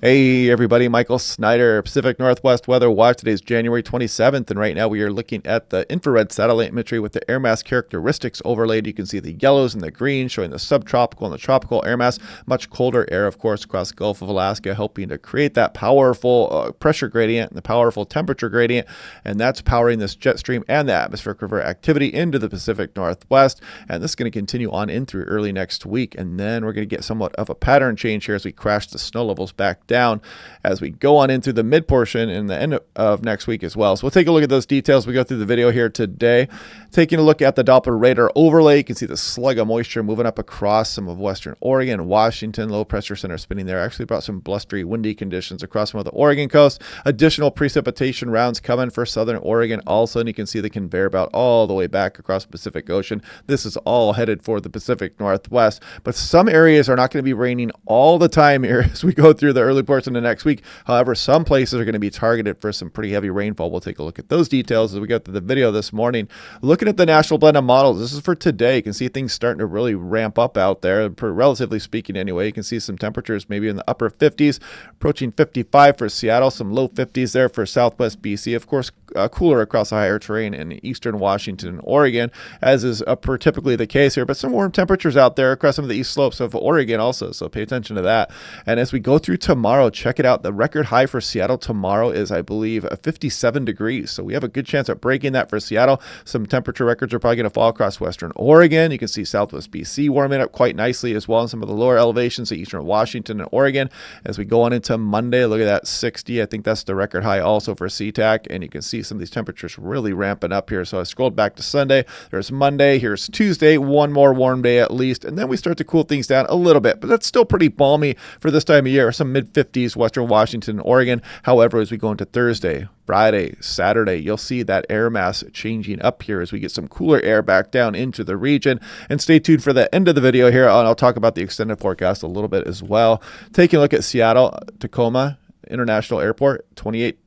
Hey everybody, Michael Snyder, Pacific Northwest Weather Watch. Today is January 27th, and right now we are looking at the infrared satellite imagery with the air mass characteristics overlaid. You can see the yellows and the greens showing the subtropical and the tropical air mass. Much colder air, of course, across the Gulf of Alaska, helping to create that powerful pressure gradient and the powerful temperature gradient, and that's powering this jet stream and the atmospheric river activity into the Pacific Northwest. And this is going to continue on in through early next week, and then we're going to get somewhat of a pattern change here as we crash the snow levels back down as we go on into the mid portion and the end of next week as well. So we'll take a look at those details. We go through the video here today. Taking a look at the Doppler radar overlay, you can see the slug of moisture moving up across some of western Oregon, Washington. Low pressure center spinning there actually brought some blustery, windy conditions across some of the Oregon coast. Additional precipitation rounds coming for southern Oregon also, and you can see the conveyor belt all the way back across the Pacific Ocean. This is all headed for the Pacific Northwest, but some areas are not going to be raining all the time here as we go through the early portion of next week. However, some places are going to be targeted for some pretty heavy rainfall. We'll take a look at those details as we go through the video this morning. Looking at the National Blend of Models, this is for today. You can see things starting to really ramp up out there, relatively speaking anyway. You can see some temperatures maybe in the upper 50s, approaching 55 for Seattle, some low 50s there for Southwest BC. Of course, cooler across the higher terrain in eastern Washington and Oregon, as is typically the case here, but some warm temperatures out there across some of the east slopes of Oregon also, so pay attention to that. And as we go through tomorrow, check it out. The record high for Seattle tomorrow is, I believe, 57 degrees, so we have a good chance at breaking that for Seattle. Some temperature records are probably going to fall across western Oregon. You can see Southwest BC warming up quite nicely as well in some of the lower elevations of eastern Washington and Oregon. As we go on into Monday, look at that 60. I think that's the record high also for SeaTac, and you can see some of these temperatures really ramping up here. So I scrolled back to Sunday. There's Monday. Here's Tuesday. One more warm day at least, and then we start to cool things down a little bit, but that's still pretty balmy for this time of year. Some mid-50s western Washington and Oregon. However, as we go into Thursday, Friday, Saturday, you'll see that air mass changing up here as we get some cooler air back down into the region. And stay tuned for the end of the video here. I'll talk about the extended forecast a little bit as well. Taking a look at Seattle, Tacoma International Airport, 28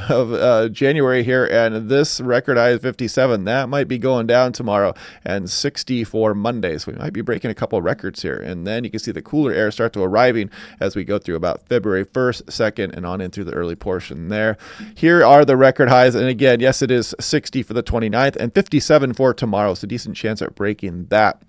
of January here, and this record high is 57. That might be going down tomorrow, and 60 for Monday. So we might be breaking a couple of records here. And then you can see the cooler air start to arriving as we go through about February 1st, 2nd, and on in through the early portion there. Here are the record highs. And again, yes, it is 60 for the 29th and 57 for tomorrow. So decent chance at breaking that.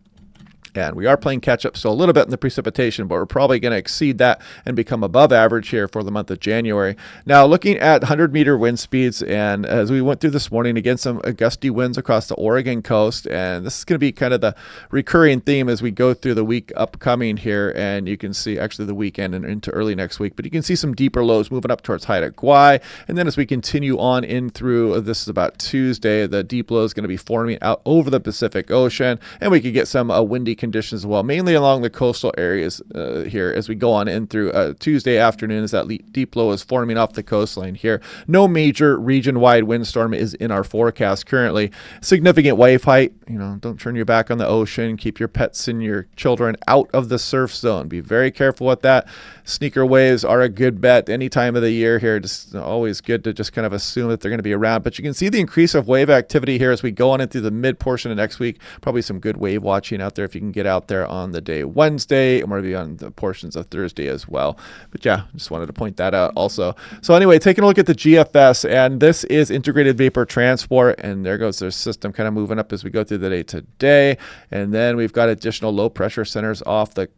And we are playing catch up still a little bit in the precipitation, but we're probably going to exceed that and become above average here for the month of January. Now, looking at 100-meter wind speeds, and as we went through this morning, again, some gusty winds across the Oregon coast. And this is going to be kind of the recurring theme as we go through the week upcoming here. And you can see actually the weekend and into early next week, but you can see some deeper lows moving up towards Haida Gwaii. And then as we continue on in through, this is about Tuesday, the deep low is going to be forming out over the Pacific Ocean. And we could get some windy conditions as well, mainly along the coastal areas here as we go on in through Tuesday afternoon as that deep low is forming off the coastline here. No major region-wide windstorm is in our forecast currently. Significant wave height, don't turn your back on the ocean. Keep your pets and your children out of the surf zone. Be very careful with that. Sneaker waves are a good bet any time of the year here. Just always good to just kind of assume that they're going to be around. But you can see the increase of wave activity here as we go on into the mid portion of next week. Probably some good wave watching out there if you can get out there on the day Wednesday, and maybe on the portions of Thursday as well. But yeah, just wanted to point that out also. So anyway, taking a look at the GFS, and this is integrated vapor transport, and there goes their system kind of moving up as we go through the day today. And then we've got additional low pressure centers off the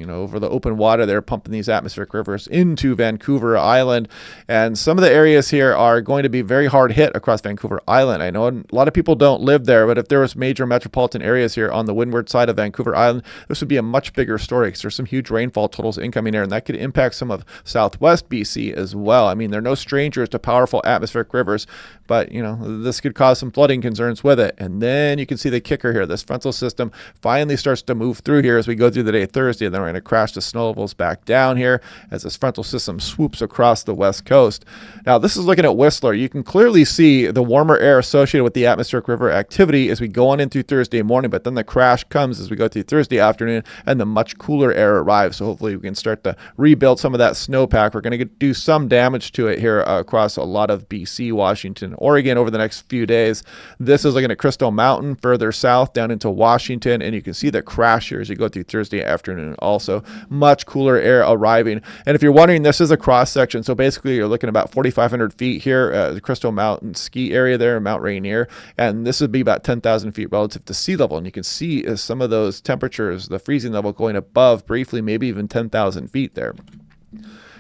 over the open water. They're pumping these atmospheric rivers into Vancouver Island. And some of the areas here are going to be very hard hit across Vancouver Island. I know a lot of people don't live there, but if there was major metropolitan areas here on the windward side of Vancouver Island, this would be a much bigger story because there's some huge rainfall totals incoming there, and that could impact some of Southwest BC as well. I mean, they're no strangers to powerful atmospheric rivers, but this could cause some flooding concerns with it. And then you can see the kicker here. This frontal system finally starts to move through here as we go through the day Thursday, and then we're going to crash the snow levels back down here as this frontal system swoops across the west coast. Now, this is looking at Whistler. You can clearly see the warmer air associated with the atmospheric river activity as we go on in through Thursday morning, but then the crash comes as we go through Thursday afternoon, and the much cooler air arrives. So hopefully we can start to rebuild some of that snowpack. We're going to do some damage to it here across a lot of BC, Washington, Oregon over the next few days. This is looking at Crystal Mountain further south down into Washington, and you can see the crash here as you go through Thursday afternoon afternoon also. Much cooler air arriving. And if you're wondering, this is a cross section. So basically you're looking about 4,500 feet here, the Crystal Mountain ski area there, Mount Rainier. And this would be about 10,000 feet relative to sea level. And you can see some of those temperatures, the freezing level going above briefly, maybe even 10,000 feet there.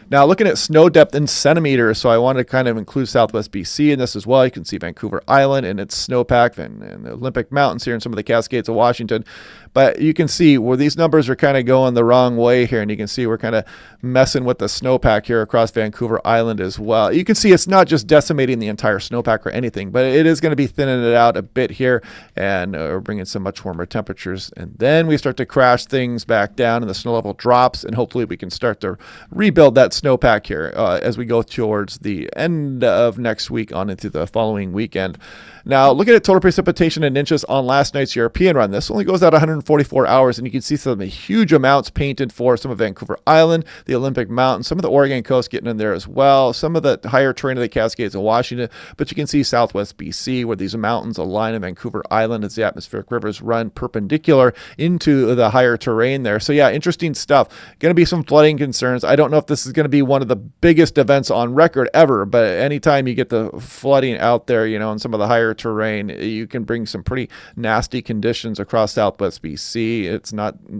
Now, looking at snow depth in centimeters, so I want to kind of include Southwest BC in this as well. You can see Vancouver Island and its snowpack and the Olympic Mountains here and some of the Cascades of Washington. But you can see where these numbers are kind of going the wrong way here, and you can see we're kind of messing with the snowpack here across Vancouver Island as well. You can see it's not just decimating the entire snowpack or anything, but it is going to be thinning it out a bit here, and we're bringing some much warmer temperatures. And then we start to crash things back down, and the snow level drops, and hopefully we can start to rebuild that snowpack here as we go towards the end of next week on into the following weekend. Now, looking at total precipitation in inches on last night's European run, this only goes out 144 hours, and you can see some huge amounts painted for some of Vancouver Island, the Olympic Mountains, some of the Oregon coast getting in there as well, some of the higher terrain of the Cascades of Washington, but you can see Southwest BC where these mountains align in Vancouver Island as the atmospheric rivers run perpendicular into the higher terrain there. So yeah, interesting stuff. Going to be some flooding concerns. I don't know if this is going to be one of the biggest events on record ever, but anytime you get the flooding out there, you know, in some of the higher terrain, you can bring some pretty nasty conditions across Southwest BC. It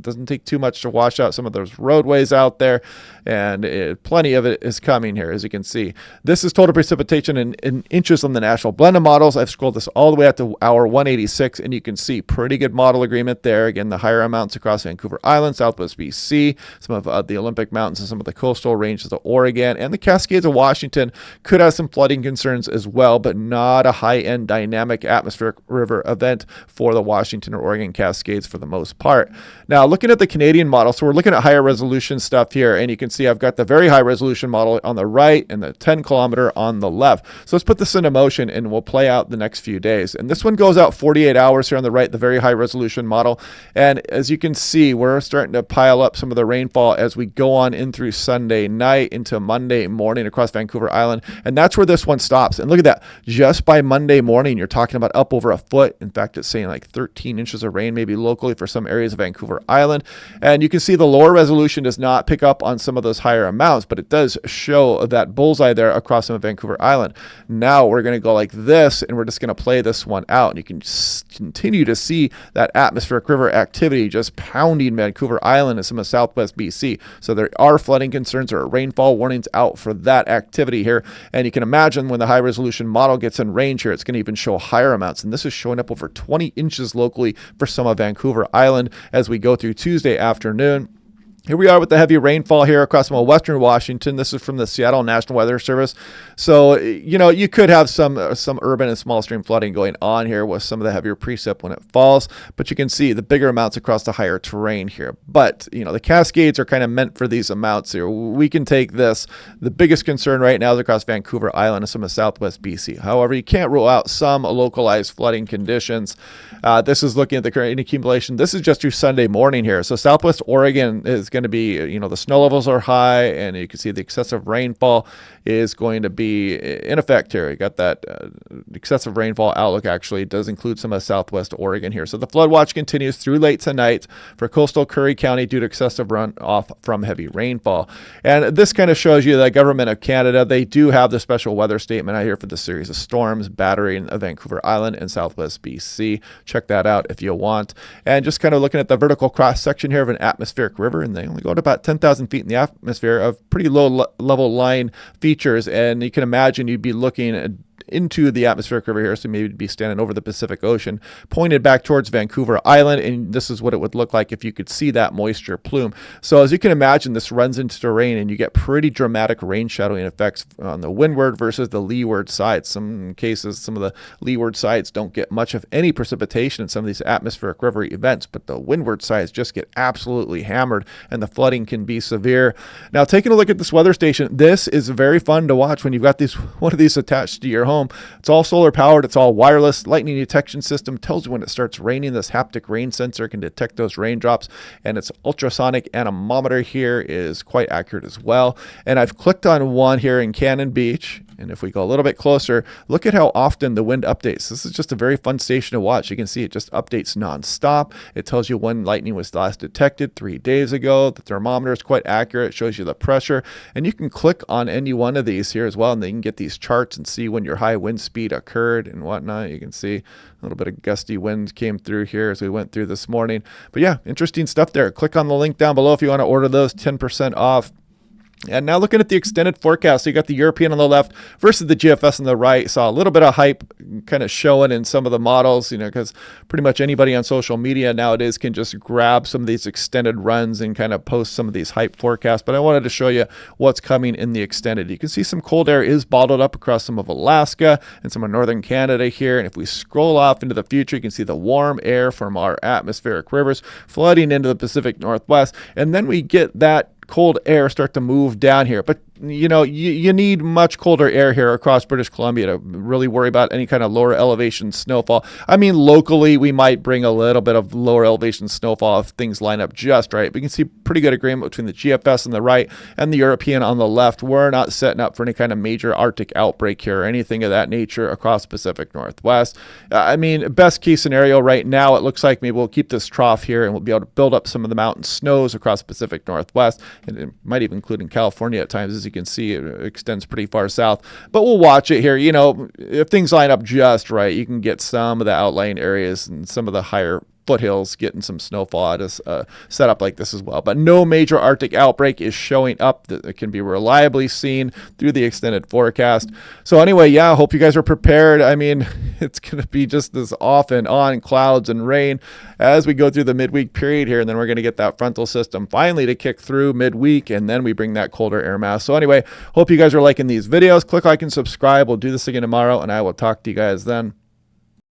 doesn't take too much to wash out some of those roadways out there, and plenty of it is coming here, as you can see. This is total precipitation in inches on the National Blended Models. I've scrolled this all the way up to hour 186, and you can see pretty good model agreement there. Again, the higher amounts across Vancouver Island, Southwest BC, some of the Olympic Mountains and some of the coastal ranges of Oregon, and the Cascades of Washington could have some flooding concerns as well, but not a high-end dynamic atmospheric river event for the Washington or Oregon Cascades for the most part. Now, looking at the Canadian model, so we're looking at higher resolution stuff here, and you can see I've got the very high resolution model on the right and the 10 kilometer on the left. So let's put this into motion and we'll play out the next few days. And this one goes out 48 hours here on the right, the very high resolution model. And as you can see, we're starting to pile up some of the rainfall as we go on in through Sunday night into Monday morning across Vancouver Island. And that's where this one stops. And look at that. Just by Monday morning, you're talking about up over a foot. In fact, it's saying like 13 inches of rain, maybe locally for some areas of Vancouver Island. And you can see the lower resolution does not pick up on some of those higher amounts, but it does show that bullseye there across some of Vancouver Island. Now we're going to go like this, and we're just going to play this one out. And you can continue to see that atmospheric river activity just pounding Vancouver Island and some of Southwest BC. So there are flooding concerns or rainfall warnings out for that activity here. And you can imagine when the high resolution model gets in range here, it's going to even show higher amounts. And this is showing up over 20 inches locally for some of Vancouver Island as we go through Tuesday afternoon. Here we are with the heavy rainfall here across some of western Washington. This is from the Seattle National Weather Service. So, you know, you could have some urban and small stream flooding going on here with some of the heavier precip when it falls, but you can see the bigger amounts across the higher terrain here. But, you know, the Cascades are kind of meant for these amounts here. We can take this. The biggest concern right now is across Vancouver Island and some of Southwest BC. However, you can't rule out some localized flooding conditions. This is looking at the current accumulation. This is just through Sunday morning here. So Southwest Oregon is going to be, you know, the snow levels are high, and you can see the excessive rainfall is going to be in effect here. You got that excessive rainfall outlook actually does include some of Southwest Oregon here. So the flood watch continues through late tonight for coastal Curry County due to excessive runoff from heavy rainfall. And this kind of shows you the government of Canada, they do have the special weather statement out here for the series of storms battering Vancouver Island and Southwest BC. Check that out if you want. And just kind of looking at the vertical cross section here of an atmospheric river, and they only go to about 10,000 feet in the atmosphere of pretty low level line features. And you can imagine you'd be looking at into the atmospheric river here, so maybe be standing over the Pacific Ocean, pointed back towards Vancouver Island, and this is what it would look like if you could see that moisture plume. So as you can imagine, this runs into terrain, and you get pretty dramatic rain shadowing effects on the windward versus the leeward sides. Some cases, some of the leeward sides don't get much of any precipitation in some of these atmospheric river events, but the windward sides just get absolutely hammered, and the flooding can be severe. Now, taking a look at this weather station, this is very fun to watch when you've got one of these attached to your home. It's all solar powered. It's all wireless. Lightning detection system tells you when it starts raining. This haptic rain sensor can detect those raindrops, and its ultrasonic anemometer here is quite accurate as well. And I've clicked on one here in Cannon Beach, And if we go a little bit closer, look at how often the wind updates. This is just a very fun station to watch. You can see it just updates nonstop. It tells you when lightning was last detected 3 days ago. The thermometer is quite accurate. It shows you the pressure. And you can click on any one of these here as well, and then you can get these charts and see when your high wind speed occurred and whatnot. You can see a little bit of gusty wind came through here as we went through this morning. But yeah, interesting stuff there. Click on the link down below if you want to order those, 10% off. And now looking at the extended forecast, so you got the European on the left versus the GFS on the right. Saw a little bit of hype kind of showing in some of the models, because pretty much anybody on social media nowadays can just grab some of these extended runs and kind of post some of these hype forecasts. But I wanted to show you what's coming in the extended. You can see some cold air is bottled up across some of Alaska and some of northern Canada here. And if we scroll off into the future, you can see the warm air from our atmospheric rivers flooding into the Pacific Northwest. And then we get that cold air start to move down here. But you need much colder air here across British Columbia to really worry about any kind of lower elevation snowfall. I mean, locally, we might bring a little bit of lower elevation snowfall if things line up just right. But you can see pretty good agreement between the GFS on the right and the European on the left. We're not setting up for any kind of major Arctic outbreak here or anything of that nature across Pacific Northwest. I mean, best case scenario right now, it looks like maybe we'll keep this trough here and we'll be able to build up some of the mountain snows across Pacific Northwest, and it might even include in California at times. As you can see, it extends pretty far south, but we'll watch it here. If things line up just right, you can get some of the outlying areas and some of the higher foothills getting some snowfall at a setup like this as well. But no major Arctic outbreak is showing up that can be reliably seen through the extended forecast. So anyway, yeah, I hope you guys are prepared. I mean, it's going to be just this off and on clouds and rain as we go through the midweek period here. And then we're going to get that frontal system finally to kick through midweek. And then we bring that colder air mass. So anyway, hope you guys are liking these videos. Click like and subscribe. We'll do this again tomorrow, and I will talk to you guys then.